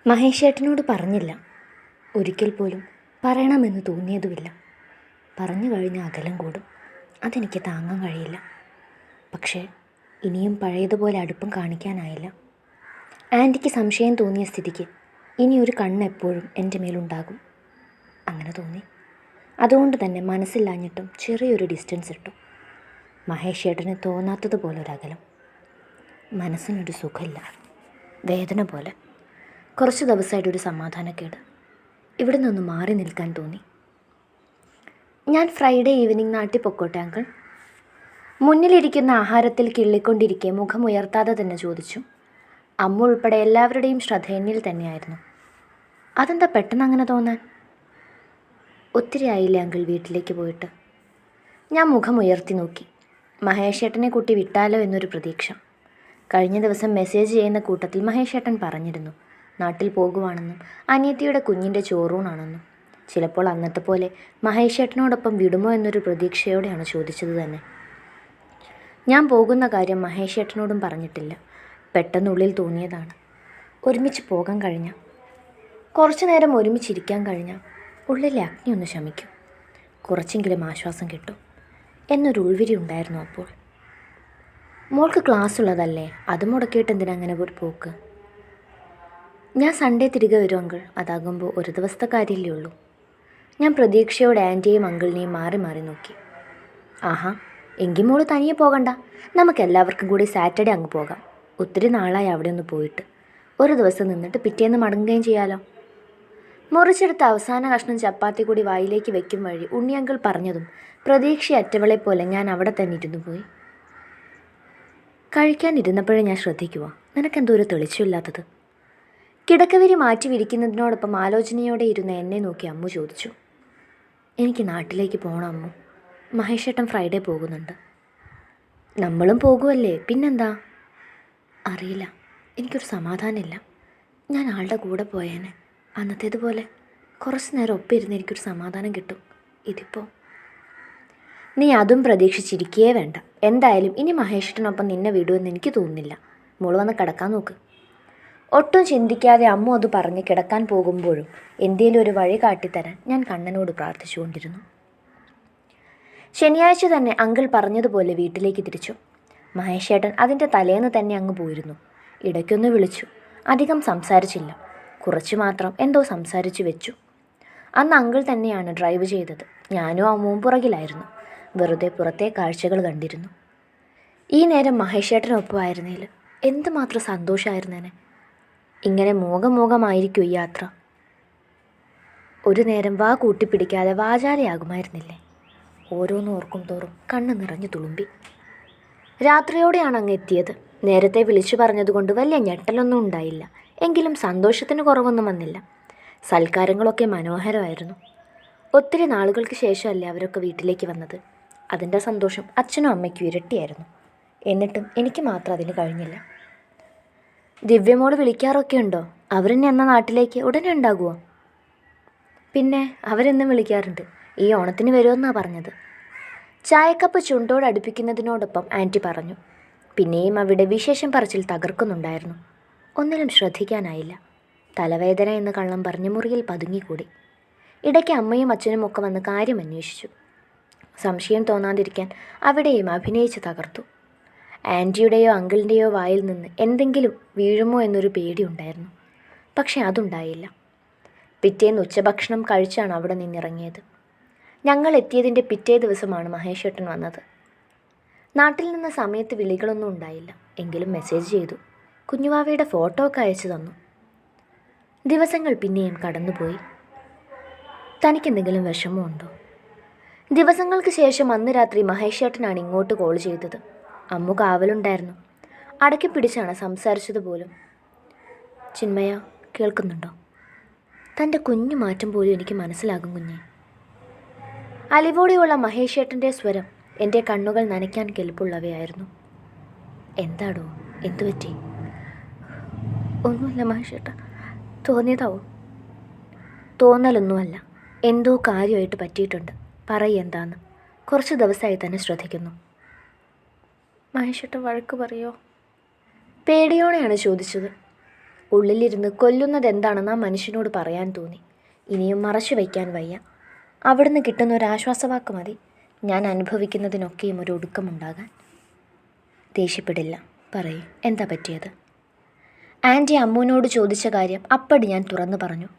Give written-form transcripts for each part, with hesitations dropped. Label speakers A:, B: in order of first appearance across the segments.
A: മഹേഷേട്ടനോട് പറഞ്ഞില്ല. ഒരിക്കൽ പോലും പറയണമെന്ന് തോന്നിയതുമില്ല. പറഞ്ഞു കഴിഞ്ഞ അകലം കൂടും. അതെനിക്ക് താങ്ങാൻ കഴിയില്ല. പക്ഷേ ഇനിയും പഴയതുപോലെ അടുപ്പം കാണിക്കാനായില്ല. ആൻറ്റിക്ക് സംശയം തോന്നിയ സ്ഥിതിക്ക് ഇനി ഒരു കണ്ണ് എപ്പോഴും എൻ്റെ മേലുണ്ടാകും. അങ്ങനെ തോന്നി. അതുകൊണ്ട് തന്നെ മനസ്സില്ലാഞ്ഞിട്ടും ചെറിയൊരു ഡിസ്റ്റൻസ് ഇട്ടു. മഹേഷേട്ടന് തോന്നാത്തതുപോലൊരകലം. മനസ്സിനൊരു സുഖമില്ല, വേദന പോലെ. കുറച്ച് ദിവസമായിട്ടൊരു സമാധാനക്കേട്. ഇവിടെ നിന്നൊന്ന് മാറി നിൽക്കാൻ തോന്നി. ഞാൻ ഫ്രൈഡേ ഈവനിങ് നാട്ടിൽ പൊക്കോട്ടെ അങ്കിൾ? മുന്നിലിരിക്കുന്ന ആഹാരത്തിൽ കിള്ളിക്കൊണ്ടിരിക്കെ മുഖമുയർത്താതെ തന്നെ ചോദിച്ചു. അമ്മ ഉൾപ്പെടെ എല്ലാവരുടെയും ശ്രദ്ധ എന്നിൽ തന്നെയായിരുന്നു. അതെന്താ പെട്ടെന്ന് അങ്ങനെ തോന്നാൻ? ഒത്തിരി ആയില്ലേ അങ്കിൾ വീട്ടിലേക്ക് പോയിട്ട്? ഞാൻ മുഖമുയർത്തി നോക്കി. മഹേഷേട്ടനെ കൂട്ടി വിട്ടാലോ എന്നൊരു പ്രതീക്ഷ. കഴിഞ്ഞ ദിവസം മെസ്സേജ് ചെയ്യുന്ന കൂട്ടത്തിൽ മഹേഷേട്ടൻ പറഞ്ഞിരുന്നു നാട്ടിൽ പോകുവാണെന്നും അനിയത്തിയുടെ കുഞ്ഞിൻ്റെ ചോറൂണാണെന്നും. ചിലപ്പോൾ അന്നത്തെ പോലെ മഹേഷേട്ടനോടൊപ്പം വിടുമോ എന്നൊരു പ്രതീക്ഷയോടെയാണ് ചോദിച്ചത് തന്നെ. ഞാൻ പോകുന്ന കാര്യം മഹേഷേട്ടനോടും പറഞ്ഞിട്ടില്ല. പെട്ടെന്നുള്ളിൽ തോന്നിയതാണ്. ഒരുമിച്ച് പോകാൻ കഴിഞ്ഞാൽ, കുറച്ചു നേരം ഒരുമിച്ചിരിക്കാൻ കഴിഞ്ഞാൽ ഉള്ളിലെ അഗ്നി ഒന്ന് ശമിക്കും, കുറച്ചെങ്കിലും ആശ്വാസം കിട്ടും എന്നൊരു ഉൾവിരി ഉണ്ടായിരുന്നു അപ്പോൾ. മോൾക്ക് ക്ലാസ് ഉള്ളതല്ലേ, അത് മുടക്കിയിട്ട് എന്തിനാ അങ്ങനെ ഒരു പോക്ക്? ഞാൻ സൺഡേ തിരികെ വരും അങ്കിൾ. അതാകുമ്പോൾ ഒരു ദിവസത്തെ കാര്യമല്ലേ ഉള്ളൂ. ഞാൻ പ്രതീക്ഷയോടെ ആൻറ്റിയെയും അങ്കിളിനെയും മാറി മാറി നോക്കി. ആഹാ, എങ്കിൽ മോള് തനിയെ പോകണ്ട. നമുക്കെല്ലാവർക്കും കൂടി സാറ്റർഡേ അങ്ങ് പോകാം. ഒത്തിരി നാളായി അവിടെ ഒന്ന് പോയിട്ട്. ഒരു ദിവസം നിന്നിട്ട് പിറ്റേന്ന് മടങ്ങുകയും ചെയ്യാലോ. മുറിച്ചെടുത്ത അവസാന കഷ്ണം ചപ്പാത്തി കൂടി വായിലേക്ക് വെക്കും വഴി ഉണ്ണിയങ്കിൾ പറഞ്ഞതും പ്രതീക്ഷയറ്റവളെ പോലെ ഞാൻ അവിടെ തന്നെ ഇരുന്നു പോയി. കഴിക്കാനിരുന്നപ്പോഴേ ഞാൻ ശ്രദ്ധിക്കുക, നിനക്കെന്തോ ഒരു തെളിച്ചമില്ലാത്തത്? കിടക്കവിരി മാറ്റി വിരിക്കുന്നതിനോടൊപ്പം ആലോചനയോടെ ഇരുന്ന് എന്നെ നോക്കി അമ്മു ചോദിച്ചു. എനിക്ക് നാട്ടിലേക്ക് പോകണം അമ്മു. മഹേഷേട്ടൻ ഫ്രൈഡേ പോകുന്നുണ്ട്. നമ്മളും പോകുമല്ലേ, പിന്നെന്താ? അറിയില്ല, എനിക്കൊരു സമാധാനമില്ല. ഞാൻ ആളുടെ കൂടെ പോയേനെ. അന്നത്തേതുപോലെ കുറച്ച് നേരം ഒപ്പം ഇരുന്ന് എനിക്കൊരു സമാധാനം കിട്ടും. ഇതിപ്പോൾ നീ അതും പ്രതീക്ഷിച്ചിരിക്കുകയേ വേണ്ട. എന്തായാലും ഇനി മഹേഷേട്ടനൊപ്പം നിന്നെ വിടുമെന്ന് എനിക്ക് തോന്നുന്നില്ല. മോള് വന്ന് കിടക്കാൻ നോക്ക്. ഒട്ടും ചിന്തിക്കാതെ അമ്മ അത് പറഞ്ഞ് കിടക്കാൻ പോകുമ്പോഴും എന്തേലും ഒരു വഴി കാട്ടിത്തരാൻ ഞാൻ കണ്ണനോട് പ്രാർത്ഥിച്ചുകൊണ്ടിരുന്നു. ശനിയാഴ്ച തന്നെ അങ്കിൾ പറഞ്ഞതുപോലെ വീട്ടിലേക്ക് തിരിച്ചു. മഹേഷേട്ടൻ അതിൻ്റെ തലേന്ന് തന്നെ അങ്ങ് പോയിരുന്നു. ഇടയ്ക്കൊന്ന് വിളിച്ചു. അധികം സംസാരിച്ചില്ല, കുറച്ച് മാത്രം എന്തോ സംസാരിച്ചു വെച്ചു. അന്ന് അങ്കിൾ തന്നെയാണ് ഡ്രൈവ് ചെയ്തത്. ഞാനും അമ്മവും പുറകിലായിരുന്നു. വെറുതെ പുറത്തെ കാഴ്ചകൾ കണ്ടിരുന്നു. ഈ നേരം മഹേഷേട്ടനൊപ്പമായിരുന്നേൽ എന്തുമാത്രം സന്തോഷമായിരുന്നേനെ. ഇങ്ങനെ മോഹമായിരിക്കും ഈ യാത്ര. ഒരു നേരം വാ കൂട്ടിപ്പിടിക്കാതെ വാചാലയാകുമായിരുന്നില്ലേ. ഓരോന്നും ഓർക്കും തോറും കണ്ണ് നിറഞ്ഞു തുളുമ്പി. രാത്രിയോടെയാണ് അങ്ങ് എത്തിയത്. നേരത്തെ വിളിച്ചു പറഞ്ഞതുകൊണ്ട് വലിയ ഞെട്ടലൊന്നും ഉണ്ടായില്ല. എങ്കിലും സന്തോഷത്തിന് കുറവൊന്നും വന്നില്ല. സൽക്കാരങ്ങളൊക്കെ മനോഹരമായിരുന്നു. ഒത്തിരി നാളുകൾക്ക് ശേഷമല്ലേ അവരൊക്കെ വീട്ടിലേക്ക് വന്നത്. അതിൻ്റെ സന്തോഷം അച്ഛനും അമ്മയ്ക്കും ഇരട്ടിയായിരുന്നു. എന്നിട്ടും എനിക്ക് മാത്രം അതിന് കഴിഞ്ഞില്ല. ദിവ്യമോള് വിളിക്കാറൊക്കെ ഉണ്ടോ? അവരെന്നെ എന്നാ നാട്ടിലേക്ക് ഉടനെ ഉണ്ടാകുമോ? പിന്നെ അവരെന്നും വിളിക്കാറുണ്ട്. ഈ ഓണത്തിന് വരുമെന്നാണ് പറഞ്ഞത്. ചായക്കപ്പ് ചുണ്ടോട് അടുപ്പിക്കുന്നതിനോടൊപ്പം ആൻറ്റി പറഞ്ഞു. പിന്നെയും അവിടെ വിശേഷം പറച്ചിൽ തകർക്കുന്നുണ്ടായിരുന്നു. ഒന്നിലും ശ്രദ്ധിക്കാനായില്ല. തലവേദന എന്ന് കള്ളം പറഞ്ഞ് മുറിയിൽ പതുങ്ങിക്കൂടി. ഇടയ്ക്ക് അമ്മയും അച്ഛനും ഒക്കെ വന്ന് കാര്യം അന്വേഷിച്ചു. സംശയം തോന്നാതിരിക്കാൻ അവിടെയും അഭിനയിച്ച് തകർത്തു. ആൻറ്റിയുടെയോ അങ്കിളിൻ്റെയോ വായിൽ നിന്ന് എന്തെങ്കിലും വീഴുമോ എന്നൊരു പേടിയുണ്ടായിരുന്നു. പക്ഷെ അതുണ്ടായില്ല. പിറ്റേന്ന് ഉച്ചഭക്ഷണം കഴിച്ചാണ് അവിടെ നിന്നിറങ്ങിയത്. ഞങ്ങൾ എത്തിയതിൻ്റെ പിറ്റേ ദിവസമാണ് മഹേഷേട്ടൻ വന്നത്. നാട്ടിൽ നിന്ന് സമയത്ത് വിളികളൊന്നും ഉണ്ടായില്ല. എങ്കിലും മെസ്സേജ് ചെയ്തു. കുഞ്ഞുവാവയുടെ ഫോട്ടോ ഒക്കെ അയച്ചു തന്നു. ദിവസങ്ങൾ പിന്നെയും കടന്നുപോയി. തനിക്കെന്തെങ്കിലും വിഷമമുണ്ടോ? ദിവസങ്ങൾക്ക് ശേഷം അന്ന് രാത്രി മഹേഷേട്ടനാണ് ഇങ്ങോട്ട് കോൾ ചെയ്തത്. അമ്മു കാവലുണ്ടായിരുന്നു. അടക്കി പിടിച്ചാണ് സംസാരിച്ചത് പോലും. ചിന്മയ, കേൾക്കുന്നുണ്ടോ? തൻ്റെ കുഞ്ഞു മാറ്റം പോലും എനിക്ക് മനസ്സിലാകും കുഞ്ഞെ. അലിവോടെയുള്ള മഹേഷേട്ടൻ്റെ സ്വരം എൻ്റെ കണ്ണുകൾ നനയ്ക്കാൻ കെൽപ്പുള്ളവയായിരുന്നു. എന്താടോ, എന്തുപറ്റി? ഒന്നുമില്ല മഹേഷേട്ട, തോന്നിയതാവോ? തോന്നലൊന്നുമല്ല, എന്തോ കാര്യമായിട്ട് പറ്റിയിട്ടുണ്ട്. പറയെന്താന്ന്. കുറച്ച് ദിവസമായി തന്നെ ശ്രദ്ധിക്കുന്നു. മഹേഷേട്ടൻ വഴക്ക് പറയോ? പേടിയോടെയാണ് ചോദിച്ചത്. ഉള്ളിലിരുന്ന് കൊല്ലുന്നത് എന്താണെന്ന് ആ മനുഷ്യനോട് പറയാൻ തോന്നി. ഇനിയും മറച്ചു വയ്ക്കാൻ വയ്യ. അവിടുന്ന് കിട്ടുന്ന ഒരു ആശ്വാസവാക്ക് മതി ഞാൻ അനുഭവിക്കുന്നതിനൊക്കെയും ഒരു ഒടുക്കമുണ്ടാകാൻ. ദേഷ്യപ്പെടില്ല, പറയൂ, എന്താ പറ്റിയത്? ആൻറ്റി അമ്മുവിനോട് ചോദിച്ച കാര്യം അപ്പടി ഞാൻ തുറന്നു പറഞ്ഞു.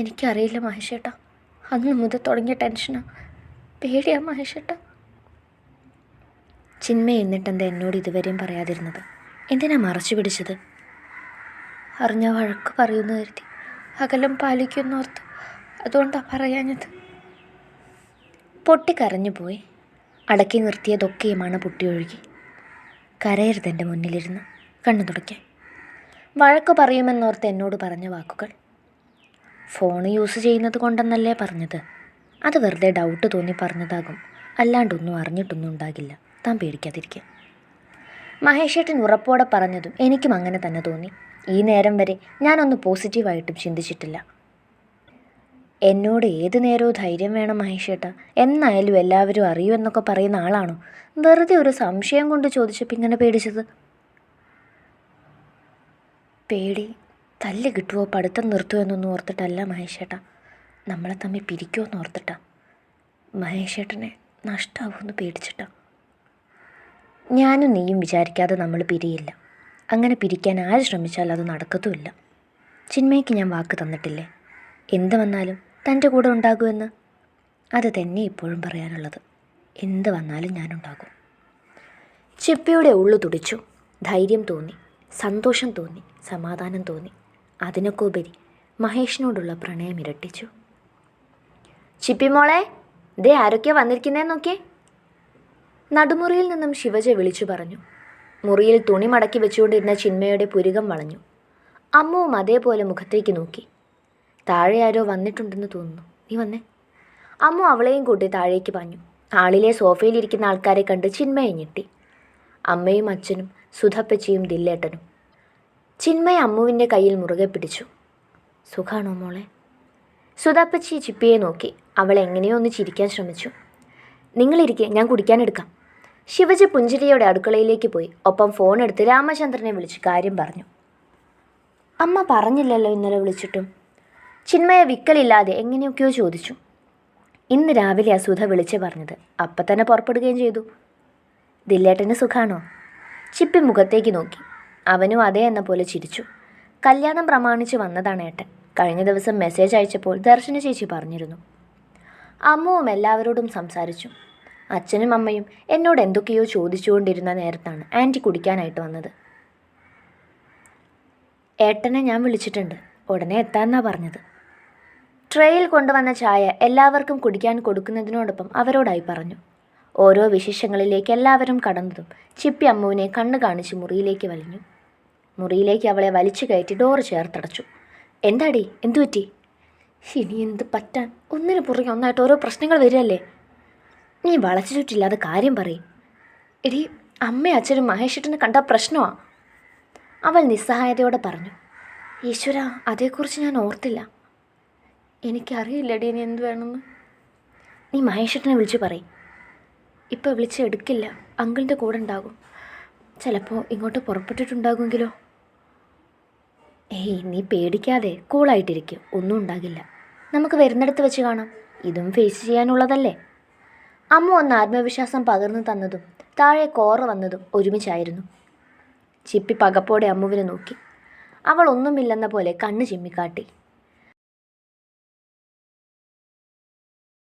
A: എനിക്കറിയില്ല മഹേഷേട്ടാ, അന്ന് മുതൽ തുടങ്ങിയ ടെൻഷനാ, പേടിയാ മഹേഷേട്ടാ. ചിന്മയ എന്നിട്ടെന്താ എന്നോട് ഇതുവരെയും പറയാതിരുന്നത്? എന്തിനാ മറച്ചു പിടിച്ചത്? അറിഞ്ഞ വഴക്ക് പറയുമെന്ന് കരുതി, അകലം പാലിക്കുന്നോർത്ത്, അതുകൊണ്ടാണ് പറയാഞ്ഞത്. പൊട്ടിക്കരഞ്ഞു പോയി. അടക്കി നിർത്തിയതൊക്കെയുമാണ് പൊട്ടിയൊഴുകി. കരയരുതെൻ്റെ മുന്നിലിരുന്ന് കണ്ണു തുടയ്ക്കാൻ. വഴക്ക് പറയുമെന്നോർത്ത് എന്നോട് പറഞ്ഞ വാക്കുകൾ. ഫോൺ യൂസ് ചെയ്യുന്നത് കൊണ്ടെന്നല്ലേ പറഞ്ഞത്? അത് വെറുതെ ഡൗട്ട് തോന്നി പറഞ്ഞതാകും, അല്ലാണ്ടൊന്നും അറിഞ്ഞിട്ടൊന്നും ഉണ്ടാകില്ല. താൻ പേടിക്കാതിരിക്കുക. മഹേഷേട്ടൻ ഉറപ്പോടെ പറഞ്ഞതും എനിക്കും അങ്ങനെ തന്നെ തോന്നി. ഈ നേരം വരെ ഞാനൊന്ന് പോസിറ്റീവായിട്ടും ചിന്തിച്ചിട്ടില്ല. എന്നോട് ഏത് നേരവും ധൈര്യം വേണം മഹേഷേട്ടാ, എന്നായാലും എല്ലാവരും അറിയൂ എന്നൊക്കെ പറയുന്ന ആളാണോ വെറുതെ ഒരു സംശയം കൊണ്ട് ചോദിച്ചപ്പോൾ ഇങ്ങനെ പേടിച്ചത്? പേടി തല്ല് കിട്ടുമോ, പഠിത്തം നിർത്തുമോ എന്നൊന്നും ഓർത്തിട്ടല്ല മഹേഷേട്ടാ, നമ്മളെ തമ്മിൽ പിരിക്കുമോ ഓർത്തിട്ടാ. മഹേഷേട്ടനെ നഷ്ടമാവുമെന്ന് പേടിച്ചിട്ടാ. ഞാനും നീയും വിചാരിക്കാതെ നമ്മൾ പിരിയില്ല. അങ്ങനെ പിരിക്കാൻ ആര് ശ്രമിച്ചാലും അത് നടക്കത്തുമില്ല. ചിന്മയ്ക്ക് ഞാൻ വാക്ക് തന്നിട്ടില്ലേ, എന്ത് വന്നാലും തൻ്റെ കൂടെ ഉണ്ടാകുമെന്ന്. അത് തന്നെ ഇപ്പോഴും പറയാനുള്ളത്. എന്ത് വന്നാലും ഞാനുണ്ടാകും. ചിപ്പിയുടെ ഉള്ളു തുടിച്ചു. ധൈര്യം തോന്നി, സന്തോഷം തോന്നി, സമാധാനം തോന്നി. അതിനൊക്കെ ഉപരി മഹേഷിനോടുള്ള പ്രണയം ഇരട്ടിച്ചു. ചിപ്പി മോളെ, ദേ ആരൊക്കെയാ വന്നിരിക്കുന്നതെന്ന് നോക്കിയേ. നടുമുറിയിൽ നിന്നും ശിവജ വിളിച്ചു പറഞ്ഞു. മുറിയിൽ തുണി മടക്കി വെച്ചുകൊണ്ടിരുന്ന ചിന്മയുടെ പുരികം വളഞ്ഞു. അമ്മുവും അതേപോലെ മുഖത്തേക്ക് നോക്കി. താഴെ ആരോ വന്നിട്ടുണ്ടെന്ന് തോന്നുന്നു, നീ വന്നേ. അമ്മു അവളെയും കൂട്ടി താഴേക്ക് പാഞ്ഞു. ആളിലെ സോഫയിലിരിക്കുന്ന ആൾക്കാരെ കണ്ട് ചിന്മയെ ഞെട്ടി. അമ്മയും അച്ഛനും സുധപ്പച്ചിയും ദില്ലേട്ടനും. ചിന്മയ അമ്മുവിൻ്റെ കയ്യിൽ മുറുകെ പിടിച്ചു. സുഖാണോ മോളെ? സുധപ്പച്ചി ചിപ്പിയെ നോക്കി. അവൾ എങ്ങനെയോ ഒന്ന് ചിരിക്കാൻ ശ്രമിച്ചു. നിങ്ങളിരിക്കെ, ഞാൻ കുടിക്കാനെടുക്കാം. ശിവജി പുഞ്ചിരിയോടെ അടുക്കളയിലേക്ക് പോയി. ഒപ്പം ഫോൺ എടുത്ത് രാമചന്ദ്രനെ വിളിച്ച് കാര്യം പറഞ്ഞു. അമ്മ പറഞ്ഞില്ലല്ലോ ഇന്നലെ വിളിച്ചിട്ടും. ചിന്മയ വിക്കലില്ലാതെ എങ്ങനെയൊക്കെയോ ചോദിച്ചു. ഇന്ന് രാവിലെ സുധ വിളിച്ച് പറഞ്ഞത്. അപ്പം തന്നെ പുറപ്പെടുകയും ചെയ്തു. ദില്ലേട്ടന് സുഖാണോ? ചിപ്പി മുഖത്തേക്ക് നോക്കി. അവനും അതേ എന്ന പോലെ ചിരിച്ചു. കല്യാണം പ്രമാണിച്ച് വന്നതാണ് ഏട്ടൻ. കഴിഞ്ഞ ദിവസം മെസ്സേജ് അയച്ചപ്പോൾ ദർശന ചേച്ചി പറഞ്ഞിരുന്നു. അമ്മുവും എല്ലാവരോടും സംസാരിച്ചു. അച്ഛനും അമ്മയും എന്നോട് എന്തൊക്കെയോ ചോദിച്ചുകൊണ്ടിരുന്ന നേരത്താണ് ആൻറ്റി കുടിക്കാനായിട്ട് വന്നത്. ഏട്ടനെ ഞാൻ വിളിച്ചിട്ടുണ്ട്, ഉടനെ എത്താമെന്നാണ് പറഞ്ഞത്. ട്രേയിൽ കൊണ്ടുവന്ന ചായ എല്ലാവർക്കും കുടിക്കാൻ കൊടുക്കുന്നതിനോടൊപ്പം അവരോടായി പറഞ്ഞു. ഓരോ വിശേഷങ്ങളിലേക്ക് എല്ലാവരും കടന്നതും ചിപ്പി അമ്മുവിനെ കണ്ണു കാണിച്ച് മുറിയിലേക്ക് വലിഞ്ഞു. മുറിയിലേക്ക് അവളെ വലിച്ചു കയറ്റി ഡോറ് ചേർത്തടച്ചു. എന്താടി, എന്തു പറ്റി? ഇനി എന്ത് പറ്റാൻ, ഒന്നിനു പുറകെ ഒന്നായിട്ട് ഓരോ പ്രശ്നങ്ങൾ വരികയല്ലേ. നീ വളച്ചു ചുറ്റില്ലാതെ കാര്യം പറയും. എടി, അമ്മയും അച്ഛനും മഹേഷേട്ടനെ കണ്ട പ്രശ്നമാണ്, അവൾ നിസ്സഹായതയോടെ പറഞ്ഞു. ഈശ്വര, അതേക്കുറിച്ച് ഞാൻ ഓർത്തില്ല. എനിക്കറിയില്ലടി ഇനി എന്ത് വേണമെന്ന്. നീ മഹേഷേട്ടനെ വിളിച്ച് പറയും. ഇപ്പോൾ വിളിച്ച് എടുക്കില്ല, അങ്കിളിൻ്റെ കൂടെ ഉണ്ടാകും. ചിലപ്പോൾ ഇങ്ങോട്ട് പുറപ്പെട്ടിട്ടുണ്ടാകുമെങ്കിലോ. ഏയ്, നീ പേടിക്കാതെ കൂളായിട്ടിരിക്കും, ഒന്നും ഉണ്ടാകില്ല. നമുക്ക് വരുന്നിടത്ത് വെച്ച് കാണാം, ഇതും ഫേസ് ചെയ്യാനുള്ളതല്ലേ. അമ്മ ഒന്ന് ആത്മവിശ്വാസം പകർന്നു തന്നതും താഴെ കോറ വന്നതും ഒരുമിച്ചായിരുന്നു. ചിപ്പി പകപ്പോടെ അമ്മുവിനെ നോക്കി. അവൾ ഒന്നുമില്ലെന്ന പോലെ കണ്ണ് ചിമ്മിക്കാട്ടി.